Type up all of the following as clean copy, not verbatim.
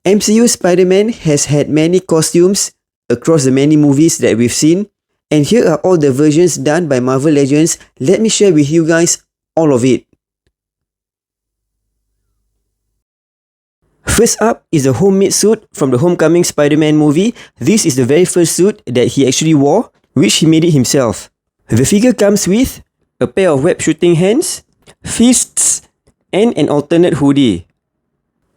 MCU Spider-Man has had many costumes across the many movies that we've seen, and here are all the versions done by Marvel Legends. Let me share with you guys all of it. First up is the homemade suit from the Homecoming Spider-Man movie. This is the very first suit that he actually wore, which he made it himself. The figure comes with a pair of web shooting hands, fists, and an alternate hoodie.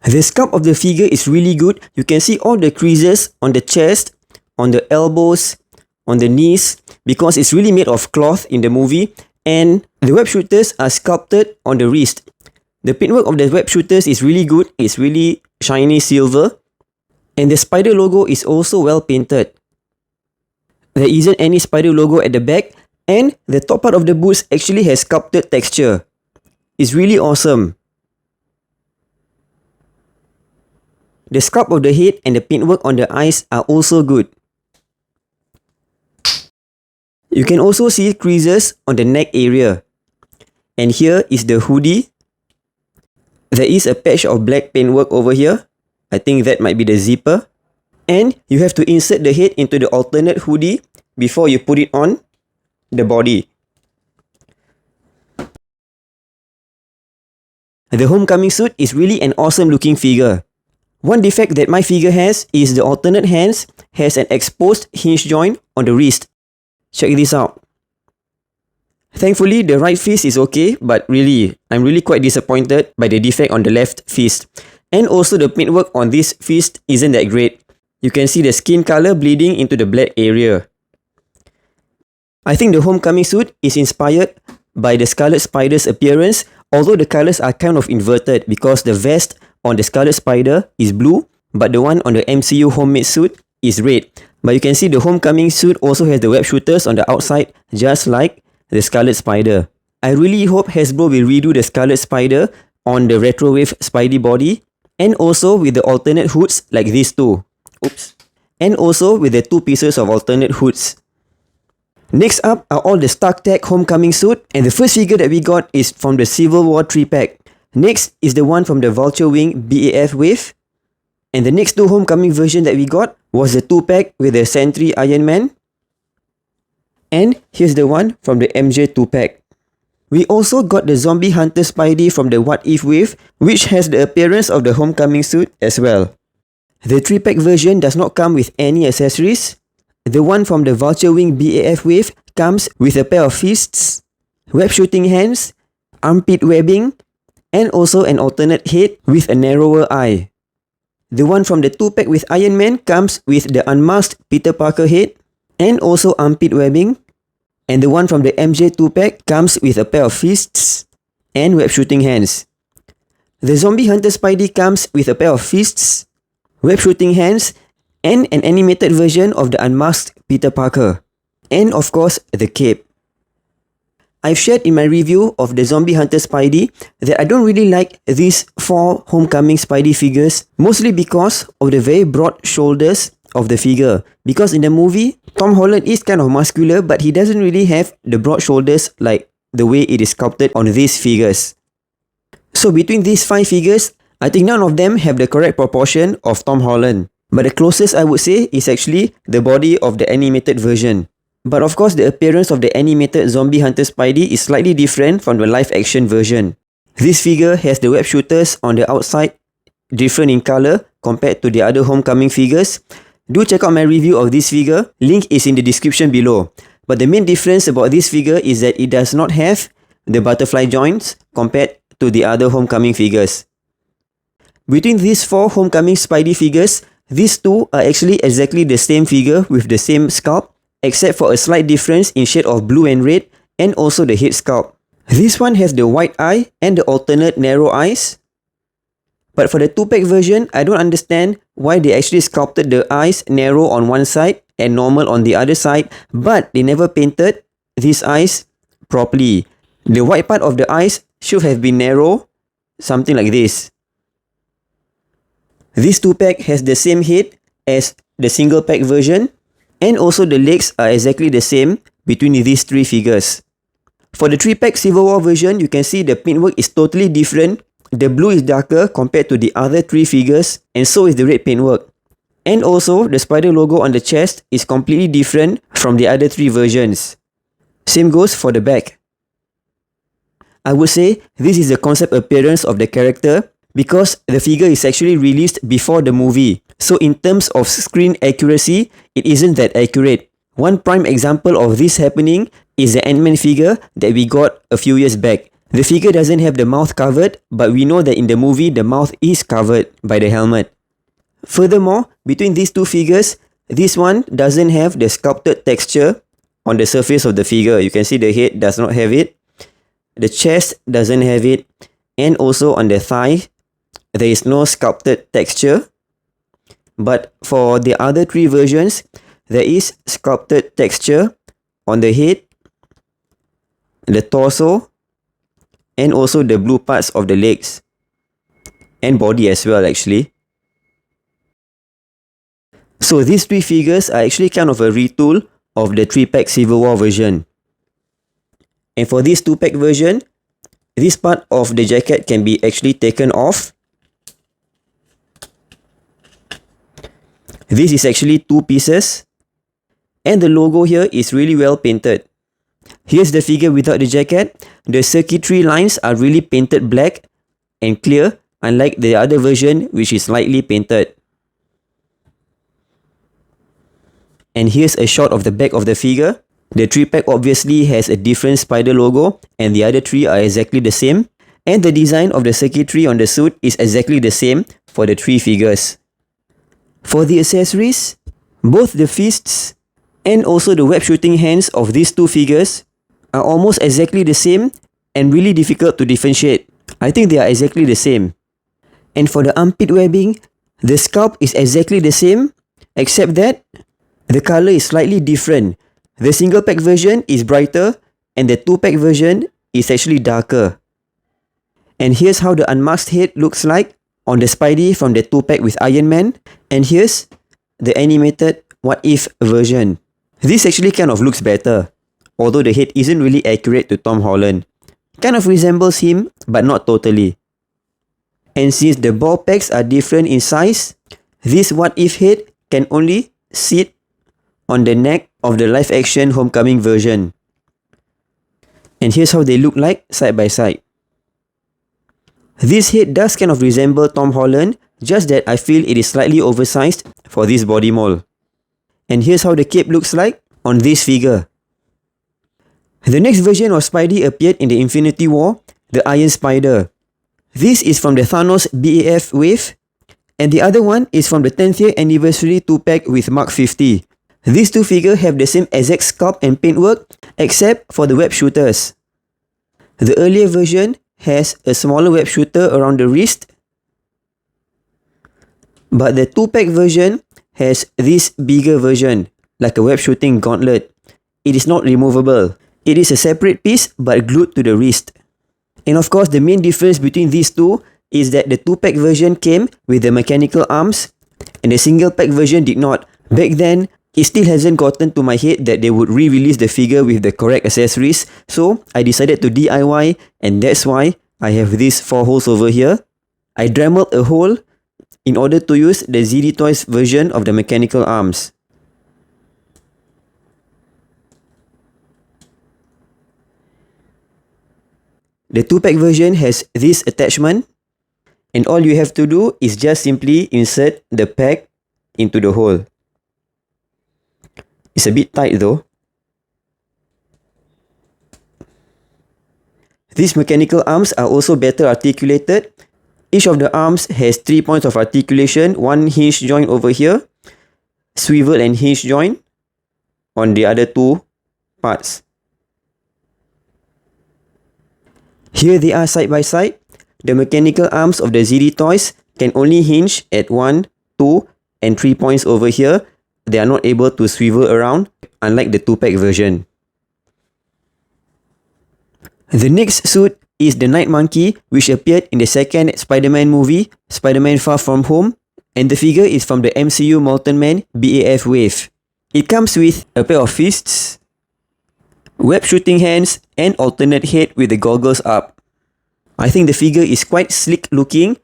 The sculpt of the figure is really good. You can see all the creases on the chest, on the elbows, on the knees, because it's really made of cloth in the movie, and the web shooters are sculpted on the wrist. The paintwork of the web shooters is really good. It's really shiny silver, and the spider logo is also well painted. There isn't any spider logo at the back, and the top part of the boots actually has sculpted texture. It's really awesome. The sculpt of the head and the paintwork on the eyes are also good. You can also see creases on the neck area. And here is the hoodie. There is a patch of black paintwork over here. I think that might be the zipper. And you have to insert the head into the alternate hoodie before you put it on the body. The Homecoming suit is really an awesome looking figure. One defect that my figure has is the alternate hands has an exposed hinge joint on the wrist. Check this out. Thankfully, the right fist is okay, but really, I'm really quite disappointed by the defect on the left fist. And also the paintwork on this fist isn't that great. You can see the skin color bleeding into the black area. I think the Homecoming suit is inspired by the Scarlet Spider's appearance, although the colors are kind of inverted because the vest on the Scarlet Spider is blue, but the one on the MCU homemade suit is red. But you can see the Homecoming suit also has the web shooters on the outside, just like the Scarlet Spider. I really hope Hasbro will redo the Scarlet Spider on the Retrowave Spidey body, and also with the alternate hoods like these two. Oops. And also with the two pieces of alternate hoods. Next up are all the StarkTech Homecoming suit, and the first figure that we got is from the Civil War 3-pack. Next is the one from the Vulture Wing BAF wave. And the next two Homecoming version that we got was the 2-pack with the Sentry Iron Man. And here's the one from the MJ 2-pack. We also got the Zombie Hunter Spidey from the What If wave, which has the appearance of the Homecoming suit as well. The 3-pack version does not come with any accessories. The one from the Vulture Wing BAF wave comes with a pair of fists, web shooting hands, armpit webbing, and also an alternate head with a narrower eye. The one from the 2-pack with Iron Man comes with the unmasked Peter Parker head and also armpit webbing. And the one from the MJ 2-pack comes with a pair of fists and web shooting hands. The Zombie Hunter Spidey comes with a pair of fists, web shooting hands, and an animated version of the unmasked Peter Parker. And of course, the cape. I've shared in my review of the Zombie Hunter Spidey that I don't really like these 4 Homecoming Spidey figures, mostly because of the very broad shoulders of the figure. Because in the movie, Tom Holland is kind of muscular, but he doesn't really have the broad shoulders like the way it is sculpted on these figures. So between these 5 figures, I think none of them have the correct proportion of Tom Holland. But the closest I would say is actually the body of the animated version. But of course, the appearance of the animated Zombie Hunter Spidey is slightly different from the live action version. This figure has the web shooters on the outside, different in color compared to the other Homecoming figures. Do check out my review of this figure, link is in the description below. But the main difference about this figure is that it does not have the butterfly joints compared to the other Homecoming figures. Between these 4 Homecoming Spidey figures, these two are actually exactly the same figure with the same sculpt, except for a slight difference in shade of blue and red, and also the head sculpt. This one has the white eye and the alternate narrow eyes. But for the 2-pack version, I don't understand why they actually sculpted the eyes narrow on one side and normal on the other side, but they never painted these eyes properly. The white part of the eyes should have been narrow, something like this. This 2-pack has the same head as the single-pack version, and also the legs are exactly the same between these 3 figures. For the 3-pack Civil War version, you can see the paintwork is totally different the blue is darker compared to the other 3 figures, and so is the red paintwork. And also, the spider logo on the chest is completely different from the other 3 versions. Same goes for the back. I would say this is the concept appearance of the character because the figure is actually released before the movie. So in terms of screen accuracy, it isn't that accurate. One prime example of this happening is the Ant-Man figure that we got a few years back. The figure doesn't have the mouth covered, but we know that in the movie the mouth is covered by the helmet. Furthermore, between these 2 figures, this one doesn't have the sculpted texture on the surface of the figure. You can see the head does not have it. The chest doesn't have it. And also on the thigh, there is no sculpted texture. But for the other 3 versions, there is sculpted texture on the head, the torso, and also the blue parts of the legs. And body as well actually. So these 3 figures are actually kind of a retool of the 3-pack Civil War version. And for this 2-pack version, this part of the jacket can be actually taken off. This is actually 2 pieces. And the logo here is really well painted. Here's the figure without the jacket. The circuitry lines are really painted black and clear, unlike the other version which is lightly painted. And here's a shot of the back of the figure. The 3-pack obviously has a different spider logo and the other 3 are exactly the same. And the design of the circuitry on the suit is exactly the same for the 3 figures. For the accessories, both the fists and also the web shooting hands of these 2 figures are almost exactly the same and really difficult to differentiate. I think they are exactly the same. And for the armpit webbing, the sculpt is exactly the same except that the color is slightly different. The single pack version is brighter and the 2-pack version is actually darker. And here's how the unmasked head looks like on the Spidey from the 2-pack with Iron Man. And here's the animated What If version. This actually kind of looks better, although the head isn't really accurate to Tom Holland. Kind of resembles him, but not totally. And since the ball packs are different in size, this What If head can only sit on the neck of the live-action Homecoming version. And here's how they look like side by side. This head does kind of resemble Tom Holland, just that I feel it is slightly oversized for this body mold. And here's how the cape looks like on this figure. The next version of Spidey appeared in the Infinity War, the Iron Spider. This is from the Thanos BAF wave, and the other one is from the 10th year anniversary 2-pack with Mark 50. These 2 figures have the same exact sculpt and paintwork except for the web shooters. The earlier version has a smaller web shooter around the wrist, but the 2-pack version has this bigger version, like a web shooting gauntlet. It is not removable. It is a separate piece but glued to the wrist. And of course, the main difference between these 2 is that the 2-pack version came with the mechanical arms and the single pack version did not. Back then, it still hasn't gotten to my head that they would re-release the figure with the correct accessories, so I decided to DIY, and that's why I have these 4 holes over here. I dremeled a hole in order to use the ZD Toys version of the mechanical arms. The 2-pack version has this attachment, and all you have to do is just simply insert the pack into the hole. It's a bit tight though. These mechanical arms are also better articulated. Each of the arms has 3 points of articulation, 1 hinge joint over here, swivel and hinge joint on the other 2 parts. Here they are side by side. The mechanical arms of the ZD Toys can only hinge at 1, 2 and 3 points over here. They are not able to swivel around, unlike the 2-pack version. The next suit is the Night Monkey, which appeared in the second Spider-Man movie, Spider-Man Far From Home, and the figure is from the MCU Molten Man BAF wave. It comes with a pair of fists, web shooting hands, and alternate head with the goggles up. I think the figure is quite sleek looking.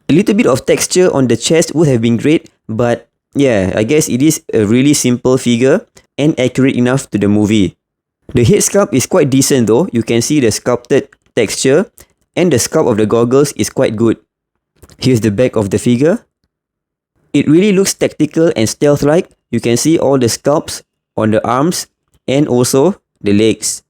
A little bit of texture on the chest would have been great, but yeah, I guess it is a really simple figure and accurate enough to the movie. The head sculpt is quite decent though. You can see the sculpted texture and the sculpt of the goggles is quite good. Here's the back of the figure. It really looks tactical and stealth-like. You can see all the sculpts on the arms and also the legs.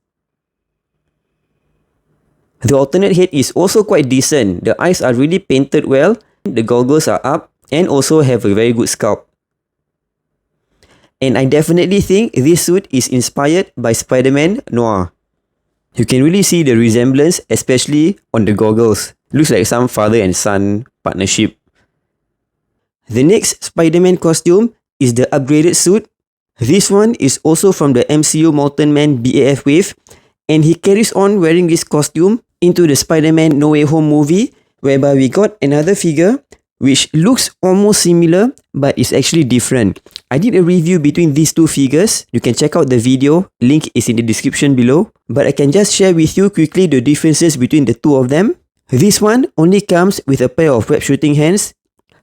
The alternate head is also quite decent. The eyes are really painted well, the goggles are up and also have a very good sculpt. And I definitely think this suit is inspired by Spider-Man Noir. You can really see the resemblance, especially on the goggles. Looks like some father and son partnership. The next Spider-Man costume is the upgraded suit. This one is also from the MCU Molten Man BAF wave, and he carries on wearing this costume into the Spider-Man No Way Home movie, whereby we got another figure which looks almost similar but is actually different. I did a review between these two figures. You can check out the video, link is in the description below, but I can just share with you quickly the differences between the two of them. This one only comes with a pair of web shooting hands,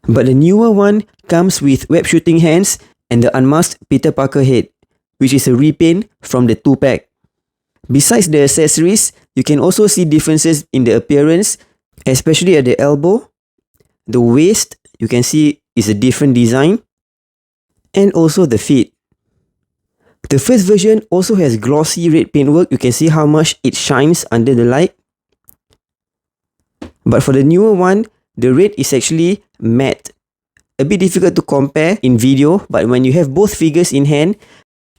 but the newer one comes with web shooting hands and the unmasked Peter Parker head, which is a repaint from the 2-pack. Besides the accessories, you can also see differences in the appearance, especially at the elbow. The waist, you can see, is a different design, and also the feet. The first version also has glossy red paintwork. You can see how much it shines under the light. But for the newer one, the red is actually matte. A bit difficult to compare in video, but when you have both figures in hand,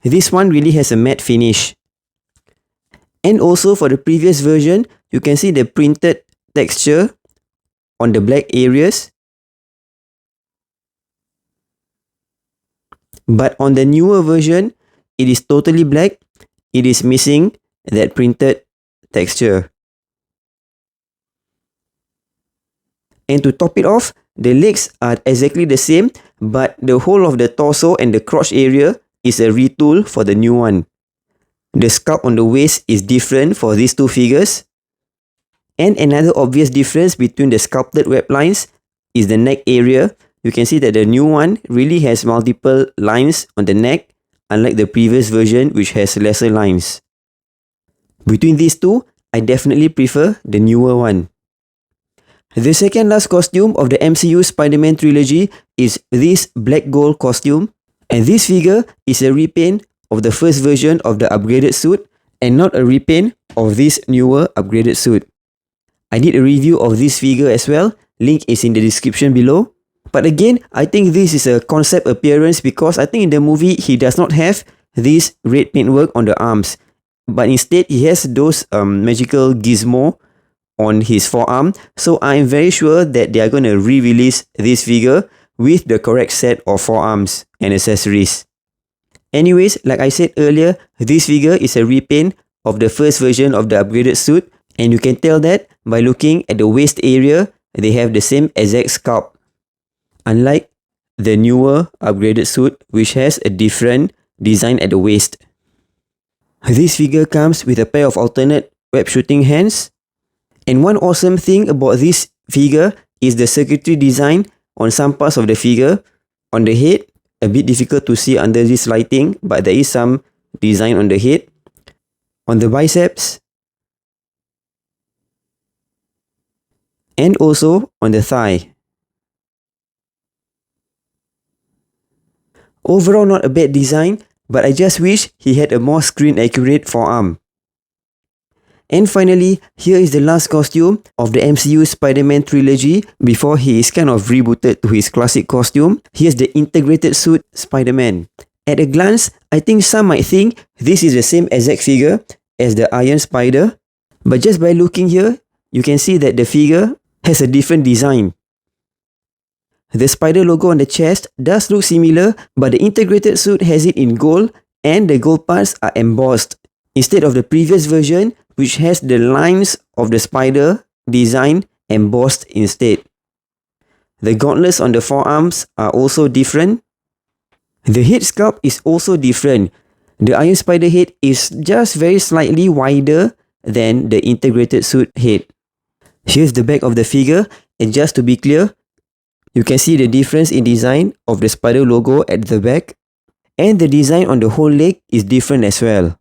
this one really has a matte finish. And also for the previous version, you can see the printed texture on the black areas. But on the newer version, it is totally black. It is missing that printed texture. And to top it off, the legs are exactly the same, but the whole of the torso and the crotch area is a retool for the new one. The sculpt on the waist is different for these two figures. And another obvious difference between the sculpted web lines is the neck area. You can see that the new one really has multiple lines on the neck, unlike the previous version which has lesser lines. Between these two, I definitely prefer the newer one. The second last costume of the MCU Spider-Man trilogy is this black gold costume, and this figure is a repaint of the first version of the upgraded suit and not a repaint of this newer upgraded suit. I did a review of this figure as well, link is in the description below. But again, I think this is a concept appearance because I think in the movie he does not have this red paintwork on the arms, but instead he has those magical gizmo on his forearm. So I'm very sure that they are going to re-release this figure with the correct set of forearms and accessories. Anyways, like I said earlier, this figure is a repaint of the first version of the upgraded suit, and you can tell that by looking at the waist area, they have the same exact sculpt. Unlike the newer upgraded suit, which has a different design at the waist. This figure comes with a pair of alternate web shooting hands. And one awesome thing about this figure is the circuitry design on some parts of the figure. On the head, a bit difficult to see under this lighting, but there is some design on the head. On the biceps. And also on the thigh. Overall, not a bad design, but I just wish he had a more screen accurate forearm. And finally, here is the last costume of the MCU Spider-Man trilogy before he is kind of rebooted to his classic costume. Here's the integrated suit Spider-Man. At a glance, I think some might think this is the same exact figure as the Iron Spider, but just by looking here, you can see that the figure has a different design. The spider logo on the chest does look similar, but the integrated suit has it in gold and the gold parts are embossed, instead of the previous version which has the lines of the spider design embossed instead. The gauntlets on the forearms are also different. The head sculpt is also different. The Iron Spider head is just very slightly wider than the integrated suit head. Here's the back of the figure, and just to be clear, you can see the difference in design of the spider logo at the back, and the design on the whole leg is different as well.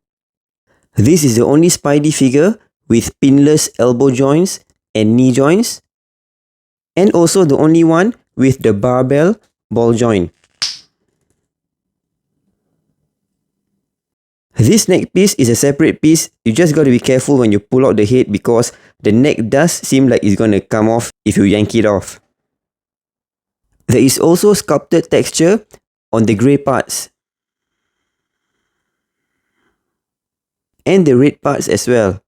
This is the only Spidey figure with pinless elbow joints and knee joints, and also the only one with the barbell ball joint. This neck piece is a separate piece. You just got to be careful when you pull out the head because the neck does seem like it's going to come off if you yank it off. There is also sculpted texture on the grey parts and the red parts as well.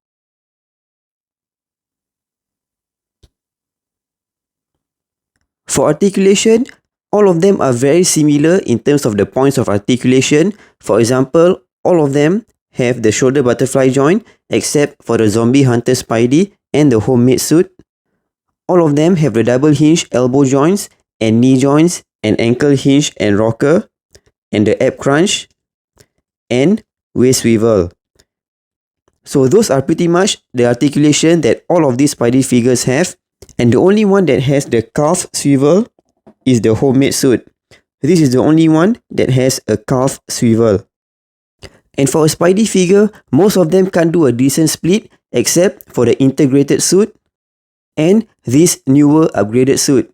For articulation, all of them are very similar in terms of the points of articulation. For example, all of them have the shoulder butterfly joint except for the zombie hunter Spidey and the homemade suit. All of them have the double hinge elbow joints and knee joints and ankle hinge and rocker and the ab crunch and waist swivel. So those are pretty much the articulation that all of these Spidey figures have, and the only one that has the calf swivel is the homemade suit. This is the only one that has a calf swivel. And for a Spidey figure, most of them can't do a decent split except for the integrated suit and this newer upgraded suit.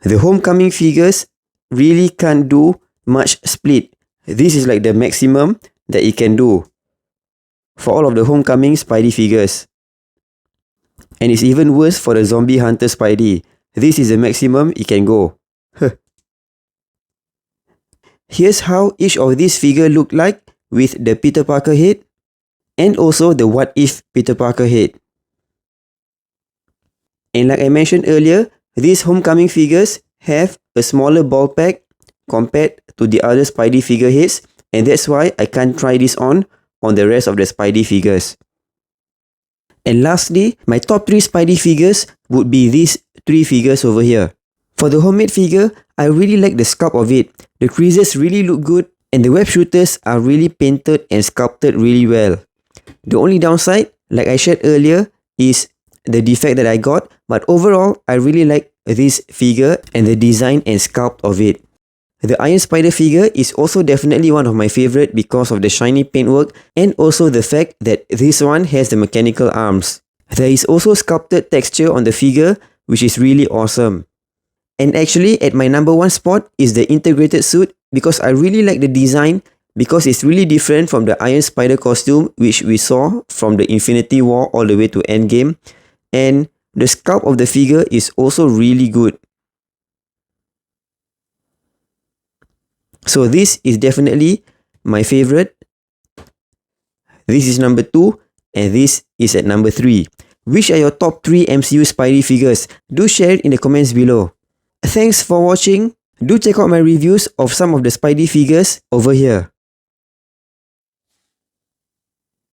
The homecoming figures really can't do much split. This is like the maximum that it can do for all of the homecoming Spidey figures. And it's even worse for the zombie hunter Spidey. This is the maximum it can go. Here's how each of these figures look like with the Peter Parker head and also the What If Peter Parker head. And like I mentioned earlier, these homecoming figures have a smaller ball pack compared to the other Spidey figure heads, and that's why I can't try this on the rest of the Spidey figures. And lastly, my top 3 Spidey figures would be these 3 figures over here. For the homemade figure, I really like the sculpt of it. The creases really look good and the web shooters are really painted and sculpted really well. The only downside, like I shared earlier, is the defect that I got, but overall, I really like this figure and the design and sculpt of it. The Iron Spider figure is also definitely one of my favorite because of the shiny paintwork and also the fact that this one has the mechanical arms. There is also sculpted texture on the figure, which is really awesome. And actually, at my number 1 spot is the integrated suit because I really like the design because it's really different from the Iron Spider costume which we saw from the Infinity War all the way to Endgame. And the sculpt of the figure is also really good. So this is definitely my favorite. This is number 2 and this is at number 3. Which are your top 3 MCU Spidey figures? Do share it in the comments below. Thanks for watching. Do check out my reviews of some of the Spidey figures over here.